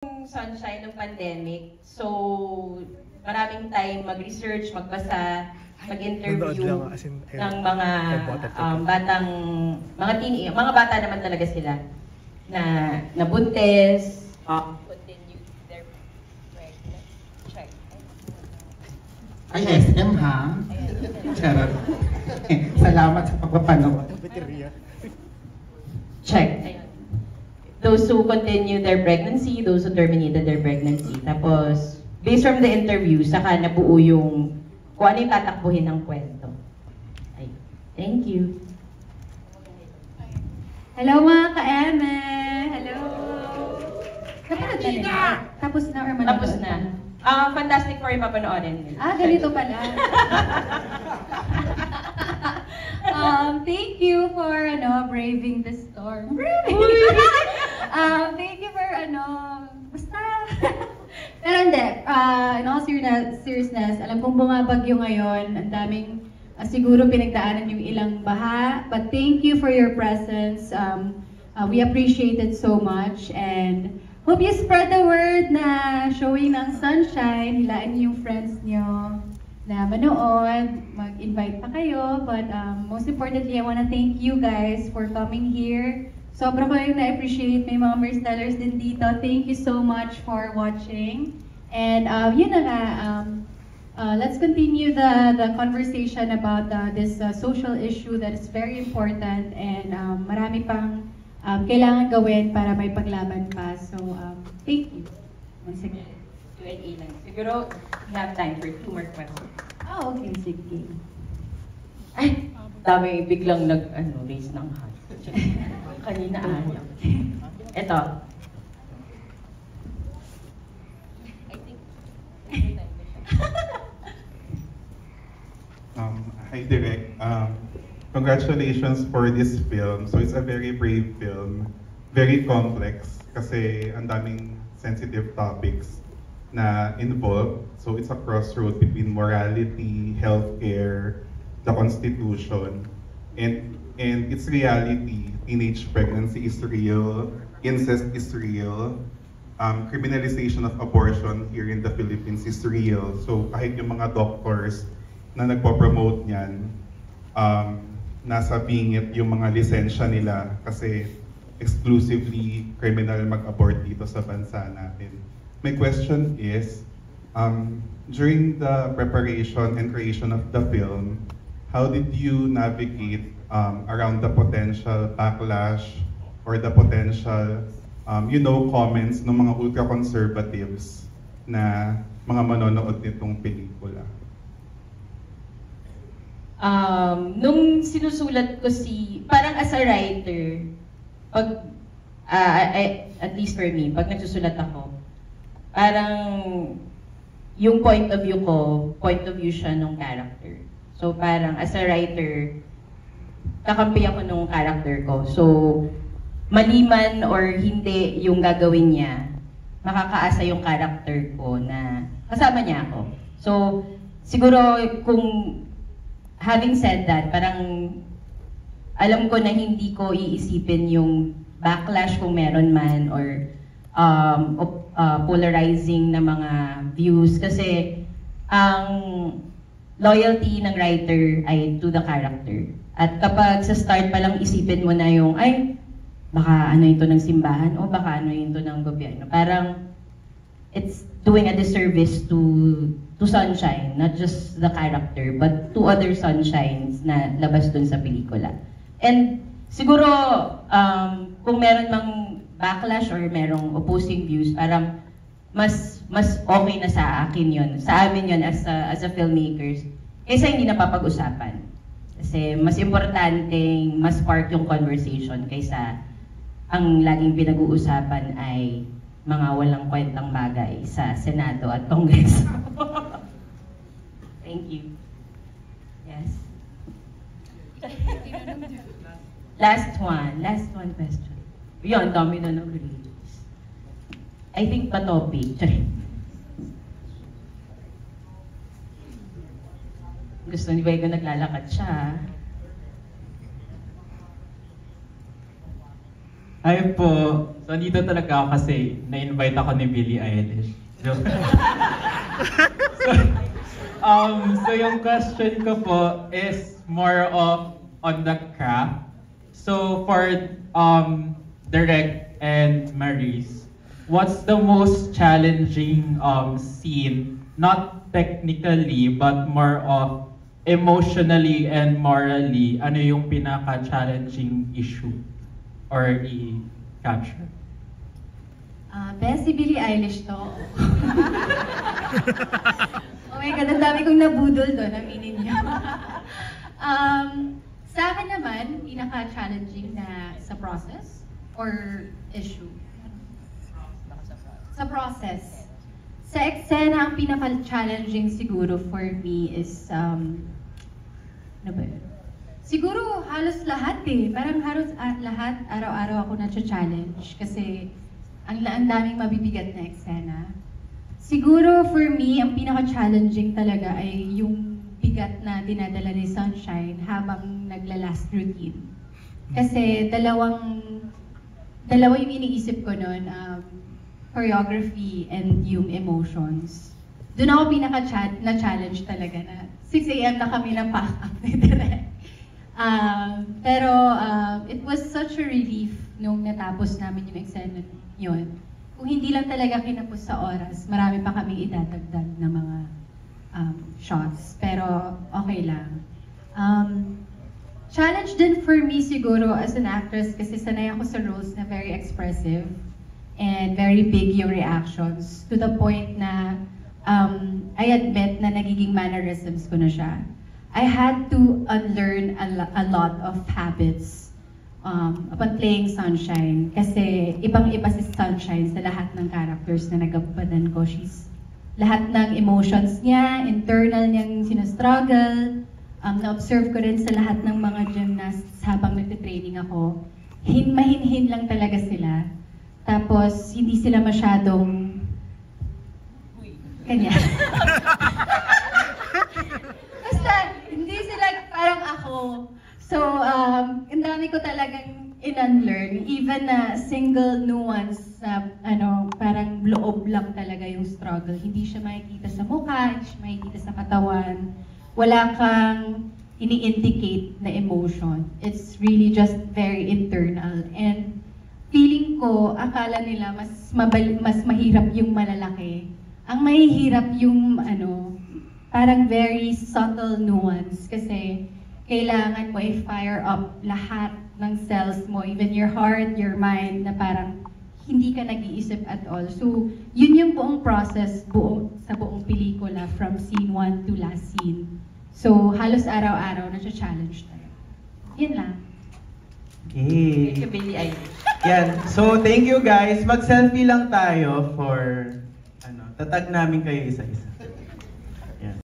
Sunshine ng pandemic. So, maraming time mag-research, magbasa, mag-interview ng mga batang, mga bata naman talaga sila na nabuntis, continue their check. Ay, SM ha? Charot. Salamat sa pagpapanood. Check. Those who continue their pregnancy, those who terminated their pregnancy. Tapos, based from the interview, saka nabuo yung kung ano yung tatakbuhin ng kwento. Ay, thank you. Hello mga ka-eme! Hello! Tapos na or manonood? Tapos na. Fantastic Four yung papanoorin. Ganito pala. Thank you for braving the storm. Thank you for basta. Pero hindi, in all seriousness, alam kong bumabagyo ngayon, ang daming siguro pinagdaanan yung ilang baha, but thank you for your presence. We appreciate it so much, and hope you spread the word na showing ng Sunshine, hilaan niyo yung friends niyo na manood, mag-invite pa kayo, but most importantly, I want to thank you guys for coming here. Sobra ko yung na-appreciate, may mga Merstellers din dito. Thank you so much for watching. And yun na nga, let's continue the conversation about this social issue that is very important, and marami pang kailangan gawin para may paglaban pa. So, thank you. Once again. Q&A lang. Siguro, we have time for 2 more questions. Okay, sige. Ay, dami biglang raise ng hand. Kanina ayaw. Ito. I think. Hi, Direk. Congratulations for this film. So it's a very brave film, very complex kasi ang daming sensitive topics na involved. So it's a crossroad between morality, healthcare, the Constitution, and its reality. Teenage pregnancy is real, incest is real, criminalization of abortion here in the Philippines is real. So kahit yung mga doctors na nagpo-promote niyan, nasa bingit yung mga lisensya nila kasi exclusively criminal mag-abort dito sa bansa natin. My question is, during the preparation and creation of the film, how did you navigate around the potential backlash or the potential, comments ng mga ultra-conservatives na mga manonood nitong pelikula? Nung sinusulat ko parang as a writer, pag, at least for me, pag nagsusulat ako, parang yung point of view siya nung character. So parang as a writer, kakampi ako nung character ko. So, mali man or hindi yung gagawin niya, makakaasa yung character ko na kasama niya ako. So, siguro kung having said that, parang alam ko na hindi ko iisipin yung backlash kung meron man or polarizing na mga views kasi ang loyalty ng writer ay to the character. At kapag sa start pa lang isipin mo na yung, ay, baka ano ito ng simbahan o baka ano ito ng gobyerno. Parang, it's doing a disservice to Sunshine, not just the character, but to other Sunshines na labas dun sa pelikula. And siguro, kung meron mang backlash or merong opposing views, parang mas okay na sa akin yun, sa amin yun as a filmmakers, kaysa hindi napapag-usapan. Kasi mas importanteng mas spark yung conversation kaysa ang laging pinag-uusapan ay mga walang kwentang bagay sa Senado at Kongreso. Thank you. Yes. Last one question. Yun, dami na nag-release. I think pa-topic. Gusto ni Vega naglalakad siya. Hi po. So, nandito talaga ako kasi na-invite ako ni Billie Eilish. Joke. So yung question ko po is more of on the craft. So for Derek and Maurice, what's the most challenging scene, not technically but more of emotionally and morally? Ano yung pinaka-challenging issue or i-capture? Best si Billie Eilish to. Oh my God, ang dami kong nabudol doon, aminin niyo. Sa akin naman, pinaka-challenging na sa process or issue? Sa process. Sa eksena, ang pinaka-challenging siguro for me is, ano ba yun? Siguro halos lahat eh. Parang halos lahat, araw-araw ako na-challenge kasi ang daming mabibigat na eksena. Siguro for me, ang pinaka-challenging talaga ay yung bigat na dinadala ni Sunshine habang nagla-last routine. Kasi dalawa yung iniisip ko nun, choreography and yung emotions. Doon ako pinaka-na-challenge talaga na 6 a.m. na kami na pack up ni Direk. Pero it was such a relief nung natapos namin yung eksena yun. Kung hindi lang talaga kinapos sa oras, marami pa kaming idadagdag na mga shots. Pero okay lang. Challenge din for me siguro as an actress kasi sanay ako sa roles na very expressive and very big yung reactions to the point na I admit na nagiging mannerisms ko na siya. I had to unlearn a lot of habits upon playing Sunshine kasi ibang-iba si Sunshine sa lahat ng characters na nagabadan ko. Lahat ng emotions niya, internal niyang sinastruggle, na-observe ko rin sa lahat ng mga gymnasts habang nagtitraining ako. Mahinhin lang talaga sila. Tapos, hindi sila masyadong ganyan. Basta, hindi sila parang ako. So, ang dami ko talagang in-unlearn. Even na single nuance na parang loob lang talaga yung struggle. Hindi siya makikita sa mukha, hindi siya makikita sa katawan. Wala kang ini-indicate na emotion. It's really just very internal. And feeling ko, akala nila mas mahirap yung malalaki. Ang mahihirap yung parang very subtle nuance kasi kailangan mo i-fire up lahat ng cells mo, even your heart, your mind, na parang hindi ka nag-iisip at all. So, yun yung buong process sa buong pelikula from scene 1 to last scene. So, halos araw-araw na-challenge tayo. Yun lang. Okay. Thank you, Billie Eilish. Yan. So, thank you guys. Mag-selfie lang tayo for tatag namin kayo isa-isa.